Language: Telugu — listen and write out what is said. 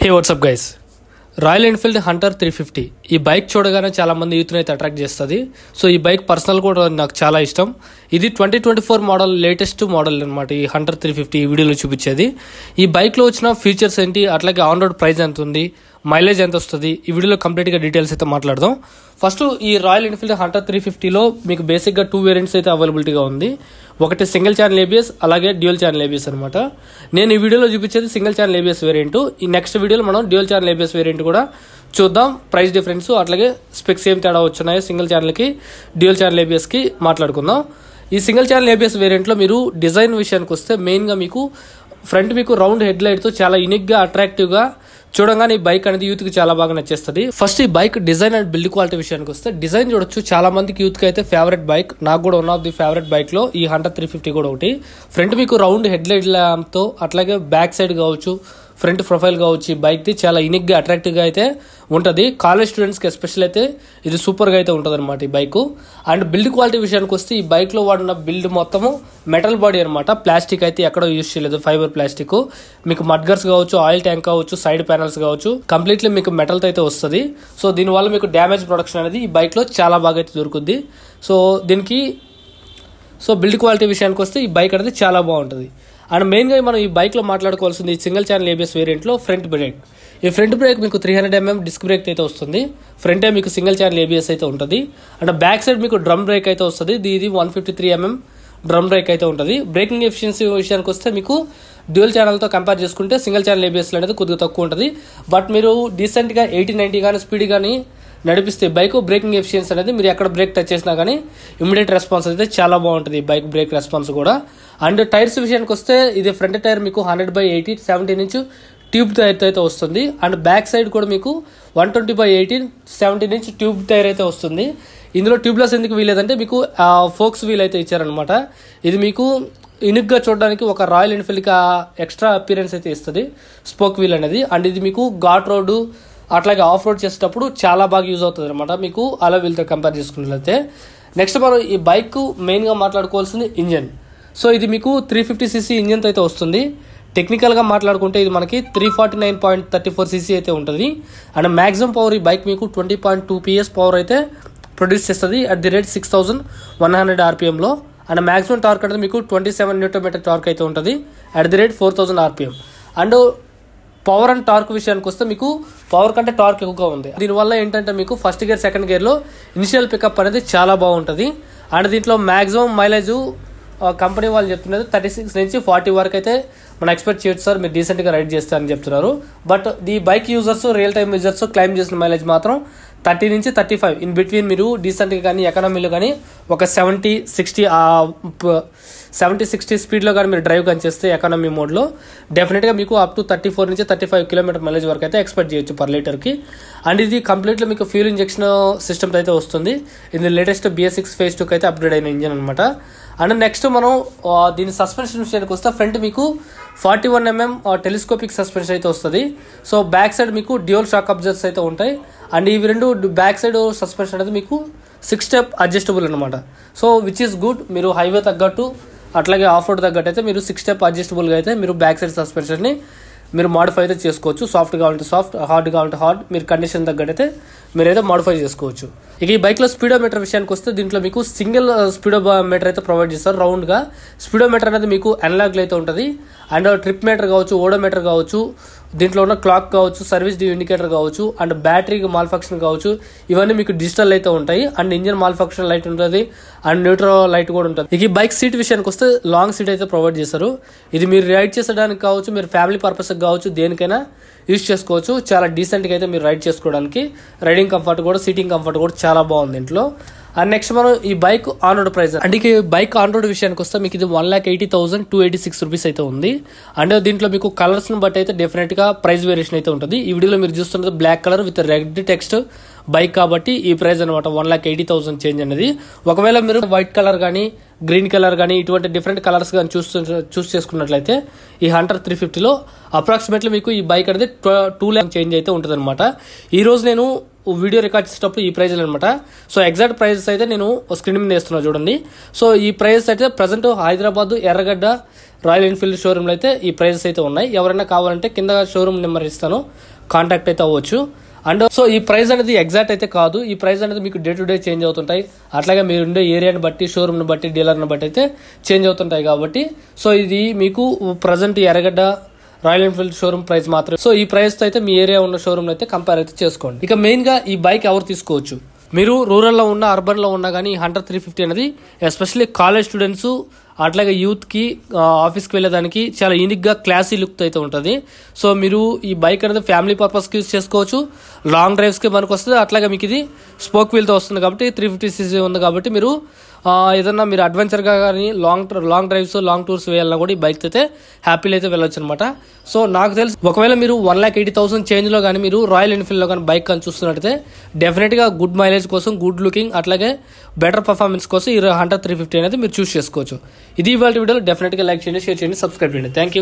హే WhatsApp guys, royal Enfield Hunter 350 ఈ బైక్ చూడగానే చాలా మంది యూత్ని అయితే అట్రాక్ట్ చేస్తుంది. సో ఈ బైక్ పర్సనల్ కూడా నాకు చాలా ఇష్టం. ఇది 2024 మోడల్ లేటెస్ట్ మోడల్ అనమాట. ఈ హంటర్ 350 ఈ వీడియోలో చూపించేది. ఈ బైక్లో వచ్చిన ఫీచర్స్ ఏంటి, అట్లాగే ఆన్ రోడ్ ప్రైస్ ఎంత ఉంది, మైలేజ్ ఎంత వస్తుంది, ఈ వీడియోలో కంప్లీట్గా డీటెయిల్స్ అయితే మాట్లాడదాం. ఫస్ట్ ఈ రాయల్ ఎన్ఫీల్డ్ హంటర్ 350లో మీకు బేసిక్గా 2 వేరియంట్స్ అయితే అవైలబిలిటీగా ఉంది. ఒకటి సింగిల్ ఛానల్ ఏబిఎస్, అలాగే డ్యూయల్ ఛానల్ ఏబిఎస్ అనమాట. నేను ఈ వీడియోలో చూపించేది సింగిల్ ఛానల్ ఏబిఎస్ వేరియంట్. ఈ నెక్స్ట్ వీడియోలో మనం డ్యూయల్ ఛానల్ ఏబిఎస్ వేరియంట్ కూడా చూద్దాం. ప్రైస్ డిఫరెన్స్ అట్లాగే స్పెక్స్ ఏం తేడా వచ్చున్నాయో సింగిల్ ఛానల్కి డ్యూయల్ ఛానల్ ఏబిఎస్కి మాట్లాడుకుందాం. ఈ సింగిల్ ఛానల్ ఏబిఎస్ వేరియంట్లో మీరు డిజైన్ విషయానికి వస్తే మెయిన్గా మీకు ఫ్రంట్ మీకు రౌండ్ హెడ్ లైట్తో చాలా యూనిక్గా అట్రాక్టివ్గా చూడంగానే ఈ బైక్ అనేది యూత్కి చాలా బాగా నచ్చేస్తుంది. ఫస్ట్ ఈ bike design and build quality విషయానికి వస్తే డిజైన్ చూడొచ్చు, చాలా మందికి యూత్కి అయితే ఫేవరెట్ బైక్. నాకు కూడా వన్ ఆఫ్ ది ఫేవరెట్ బైక్లో ఈ హంటర్ 350 కూడా ఒకటి. ఫ్రంట్ మీకు రౌండ్ హెడ్ లైట్ ల్యాంప్తో అట్లాగే బ్యాక్ సైడ్ కావచ్చు, ఫ్రంట్ ప్రొఫైల్ కావచ్చు, ఈ బైక్ది చాలా యూనిక్గా అట్రాక్టివ్గా అయితే ఉంటుంది. కాలేజ్ స్టూడెంట్స్కి ఎస్పెషల్ అయితే ఇది సూపర్గా అయితే ఉంటుంది అనమాట ఈ బైక్. అండ్ బిల్డ్ క్వాలిటీ విషయానికి వస్తే ఈ బైక్లో వాడిన బిల్డ్ మొత్తము మెటల్ బాడీ అనమాట. ప్లాస్టిక్ అయితే ఎక్కడో యూజ్ చేయలేదు, ఫైబర్ ప్లాస్టిక్. మీకు మడ్గర్స్ కావచ్చు, ఆయిల్ ట్యాంక్ కావచ్చు, సైడ్ ప్యానల్స్ కావచ్చు, కంప్లీట్లీ మీకు మెటల్తో అయితే వస్తుంది. సో దీనివల్ల మీకు డ్యామేజ్ ప్రొడక్షన్ అనేది ఈ బైక్లో చాలా బాగా అయితే దొరుకుద్ది. సో దీనికి బిల్డ్ క్వాలిటీ విషయానికి వస్తే ఈ బైక్ అనేది చాలా బాగుంటుంది. అండ్ మెయిన్గా మనం ఈ బైక్లో మాట్లాడుకోవాల్సింది ఈ సింగిల్ ఛానల్ ఏబిఎస్ వేరియంట్లో ఫ్రంట్ బ్రేక్. ఈ ఫ్రంట్ బ్రేక్ మీకు 300mm డిస్క్ బ్రేక్ అయితే వస్తుంది. ఫ్రంటే మీకు సింగిల్ ఛానల్ ఏబిఎస్ అయితే ఉంటుంది. అండ్ బ్యాక్ సైడ్ మీకు డ్రమ్ బ్రేక్ అయితే వస్తుంది. ఇది 153mm డ్రమ్ బ్రేక్ అయితే ఉంటుంది. బ్రేకింగ్ ఎఫిషియన్సీ విషయానికి వస్తే మీకు డ్యూయల్ ఛానల్తో కంపేర్ చేసుకుంటే సింగిల్ ఛానల్ ఏబిఎస్లో అనేది కొద్దిగా తక్కువ ఉంటుంది. బట్ మీరు డీసెంట్గా 80-90 కానీ స్పీడ్ కానీ నడిపిస్తే బైక్ బ్రేకింగ్ ఎఫిషియన్సీ అనేది మీరు ఎక్కడ బ్రేక్ టచ్ చేసినా కానీ ఇమీడియట్ రెస్పాన్స్ అయితే చాలా బాగుంటుంది ఈ బైక్ బ్రేక్ రెస్పాన్స్ కూడా. అండ్ టైర్స్ విషయానికి వస్తే ఇది ఫ్రంట్ టైర్ మీకు 100/80 17 ఇంచ్ ట్యూబ్ టైర్ అయితే వస్తుంది. అండ్ బ్యాక్ సైడ్ కూడా మీకు 120/80 17 ఇంచ్ ట్యూబ్ టైర్ అయితే వస్తుంది. ఇందులో ట్యూబ్లెస్ ఎందుకు వీలేదంటే మీకు ఫోక్స్ వీల్ అయితే ఇచ్చారనమాట. ఇది మీకు యూనిక్గా చూడడానికి ఒక రాయల్ ఎన్ఫీల్డ్కి ఎక్స్ట్రా అపీరెన్స్ అయితే ఇస్తుంది స్పోక్ వీల్ అనేది. అండ్ ఇది మీకు ఘాట్ రోడ్డు అట్లాగే ఆఫ్ రోడ్ చేసేటప్పుడు చాలా బాగా యూజ్ అవుతుంది అనమాట మీకు అలా వీళ్ళతో కంపేర్ చేసుకున్నట్లయితే. నెక్స్ట్ మనం ఈ బైక్ మెయిన్గా మాట్లాడుకోవాల్సింది ఇంజన్. సో ఇది మీకు 350cc ఇంజన్తో అయితే వస్తుంది. టెక్నికల్గా మాట్లాడుకుంటే ఇది మనకి 349.34cc అయితే ఉంటుంది. అండ్ మ్యాక్సిమం పవర్ ఈ బైక్ మీకు 20.2 PS పవర్ అయితే ప్రొడ్యూస్ చేస్తుంది అట్ ది రేట్ 6100 RPMలో. అండ్ మ్యాక్సిమం టార్క్ అనేది మీకు 27 Nm టార్క్ అయితే ఉంటుంది at the rate 4000 RPM. And power and torque విషయానికి వస్తే మీకు పవర్ కంటే టార్క్ ఎక్కువగా ఉంది. దీనివల్ల ఏంటంటే మీకు ఫస్ట్ గేర్ సెకండ్ గేర్లో ఇనిషియల్ పికప్ అనేది చాలా బాగుంటుంది. అండ్ దీంట్లో మ్యాక్సిమం మైలేజ్ కంపెనీ వాళ్ళు చెప్తున్నది 36 నుంచి 40 వరకు అయితే మనం ఎక్స్పెక్ట్ చేయొచ్చు సార్, మీరు డీసెంట్గా రైడ్ చేస్తారని చెప్తున్నారు. బట్ ఈ bike users real time users claim చేసిన మైలేజ్ మాత్రం 30 నుంచి 35 ఇన్ బిట్వీన్ మీరు డీసెంట్గా కానీ ఎకానమీలో కానీ ఒక 70-60 స్పీడ్లో కానీ మీరు డ్రైవ్ కానీ చేస్తే ఎకానమీ మోడ్లో డెఫినెట్గా మీకు అప్ టు 34 నుంచి 35 km మైలేజ్ వరకు అయితే ఎక్స్పెక్ట్ చేయొచ్చు పర్ లీటర్కి. అండ్ ఇది కంప్లీట్గా మీకు ఫ్యూల్ ఇంజెక్షన్ సిస్టమ్తో అయితే వస్తుంది. ఇది లేటెస్ట్ BS6 Phase 2 అయితే అప్గ్రేడ్ అయిన ఇంజన్ అనమాట. అండ్ నెక్స్ట్ మనం దీని సస్పెన్షన్ విషయానికి వస్తే ఫ్రంట్ మీకు 41mm టెలిస్కోపిక్ సస్పెన్షన్ అయితే వస్తుంది. సో బ్యాక్ సైడ్ మీకు డ్యూయల్ షాక్ అబ్జర్వర్స్ అయితే ఉంటాయి. అండ్ ఇవి రెండు బ్యాక్ సైడ్ సస్పెన్షన్ అనేది మీకు 6 స్టెప్ అడ్జస్టబుల్ అనమాట. So which is good. మీరు హైవే తగ్గట్టు అట్లాగే ఆఫ్ రోడ్ తగ్గట్టు అయితే మీరు 6 స్టెప్ అడ్జస్టబుల్గా అయితే మీరు బ్యాక్ సైడ్ సస్పెన్షన్ని మీరు మాడిఫై అయితే చేసుకోవచ్చు. సాఫ్ట్ కావాలంటే సాఫ్ట్, హార్డ్ కావాలంటే హార్డ్, మీరు కండిషన్ తగ్గట్టయితే మీరైతే మాడిఫై చేసుకోవచ్చు. ఇక ఈ బైక్లో స్పీడోమీటర్ విషయానికి వస్తే దీంట్లో మీకు సింగిల్ స్పీడోమీటర్ అయితే ప్రొవైడ్ చేస్తారు రౌండ్గా. స్పీడోమీటర్ అనేది మీకు అనలాగ్లో అయితే ఉంటుంది. అండ్ ట్రిప్ మీటర్ కావచ్చు, ఓడోమీటర్ కావచ్చు, దీంట్లో ఉన్న క్లాక్ కావచ్చు, సర్వీస్ ఇండికేటర్ కావచ్చు, అండ్ బ్యాటరీ మాల్ ఫంక్షన్ కావచ్చు, ఇవన్నీ మీకు డిజిటల్ అయితే ఉంటాయి. And engine mall function light ఉంటుంది, అండ్ న్యూట్రల్ లైట్ కూడా ఉంటుంది. ఇక ఈ బైక్ సీట్ విషయానికి వస్తే లాంగ్ సీట్ అయితే ప్రొవైడ్ చేస్తారు. ఇది మీరు రైడ్ చేసేదానికి కావచ్చు, మీరు ఫ్యామిలీ పర్పస్కి కావచ్చు, దేనికైనా యూజ్ చేసుకోవచ్చు. చాలా డీసెంట్గా అయితే మీరు రైడ్ చేసుకోవడానికి రైడింగ్ కంఫర్ట్ కూడా, సీటింగ్ కంఫర్ట్ కూడా చాలా బాగుంది ఇంట్లో. అండ్ నెక్స్ట్ మనం ఈ bike on road price. And ఈ బైక్ ఆన్ రోడ్ విషయానికి వస్తే మీకు ఇది 1,80,286 రూపీస్ అయితే ఉంది. అండ్ దీంట్లో మీకు కలర్స్ని బట్టి అయితే డెఫినెట్గా ప్రైస్ వేరియేషన్ అయితే ఉంటుంది. ఈ వీడియోలో మీరు చూస్తున్నది black colour with red text bike కాబట్టి ఈ ప్రైస్ అనమాట 1,80,000 చేంజ్ అనేది. ఒకవేళ మీరు వైట్ కలర్ కానీ, గ్రీన్ కలర్ కానీ, ఇటువంటి డిఫరెంట్ కలర్స్ కానీ చూస్ చేసుకున్నట్లయితే ఈ హంటర్ 350లో అప్రాక్సిమేట్లీ మీకు ఈ బైక్ అనేది 2 lakh చేంజ్ అయితే ఉంటుంది అనమాట. ఈరోజు నేను వీడియో రికార్డ్ చేసేటప్పుడు ఈ ప్రైజ్లు అనమాట. సో ఎగ్జాక్ట్ ప్రైజెస్ అయితే నేను స్క్రీన్ మీద వేస్తున్నాను చూడండి. సో ఈ ప్రైజెస్ అయితే ప్రజెంట్ హైదరాబాద్, ఎర్రగడ్డ, రాయల్ ఎన్ఫీల్డ్ షోరూమ్లో అయితే ఈ ప్రైజెస్ అయితే ఉన్నాయి. ఎవరైనా కావాలంటే కింద షోరూమ్ నెంబర్ ఇస్తాను, కాంటాక్ట్ అయితే అవ్వచ్చు. అండ్ సో ఈ ప్రైస్ అనేది ఎగ్జాక్ట్ అయితే కాదు, ఈ ప్రైస్ అనేది మీకు డే టు డే చేంజ్ అవుతుంటాయి. అట్లాగే మీరు ఉండే ఏరియాని బట్టి, షోరూమ్ని బట్టి, డీలర్ని బట్టి అయితే చేంజ్ అవుతుంటాయి. కాబట్టి సో ఇది మీకు ప్రజెంట్ ఎర్రగడ్డ రాయల్ ఎన్ఫీల్డ్ షోరూమ్ ప్రైస్ మాత్రమే. సో ఈ ప్రైస్ అయితే మీ ఏరియా ఉన్న షోరూమ్ అయితే కంపేర్ అయితే చేసుకోండి. ఇక మెయిన్ గా ఈ బైక్ ఎవరు తీసుకోవచ్చు, మీరు రూరల్లో ఉన్న, అర్బన్లో ఉన్నా కానీ హంటర్ 350 అనేది ఎస్పెషల్లీ కాలేజ్ స్టూడెంట్స్, అట్లాగే యూత్కి, ఆఫీస్కి వెళ్ళేదానికి చాలా యూనిక్గా క్లాసీ లుక్ అయితే ఉంటుంది. సో మీరు ఈ బైక్ అనేది ఫ్యామిలీ పర్పస్కి యూజ్ చేసుకోవచ్చు, లాంగ్ డ్రైవ్స్కి మనకు వస్తుంది. అట్లాగే మీకు ఇది స్పోక్ వీల్తో వస్తుంది కాబట్టి 350cc ఉంది కాబట్టి మీరు ఏదన్నా మీరు అడ్వెంచర్గా కానీ లాంగ్ డ్రైవ్స్, లాంగ్ టూర్స్ వేయాలన్నా కూడా ఈ బైక్ అయితే హ్యాపీలో అయితే వెళ్ళొచ్చు అనమాట. సో నాకు తెలిసి ఒకవేళ మీరు 1,80,000 చేంజ్లో కానీ మీరు రాయల్ ఎన్ఫీల్డ్లో కానీ బైక్ కానీ చూస్తున్నట్టయితే డెఫినెట్గా గుడ్ మైలేజ్ కోసం, గుడ్ లుకింగ్, అట్లాగే బెటర్ పర్ఫార్మెన్స్ కోసం ఈ హంటర్ 350 అనేది మీరు చూస్ చేసుకోవచ్చు. ఇది ఇవాళ వీడియోలో. డెఫినెట్గా లైక్ చేయండి, షేర్ చేయండి, సబ్స్క్రైబ్ చేయండి. Thank you.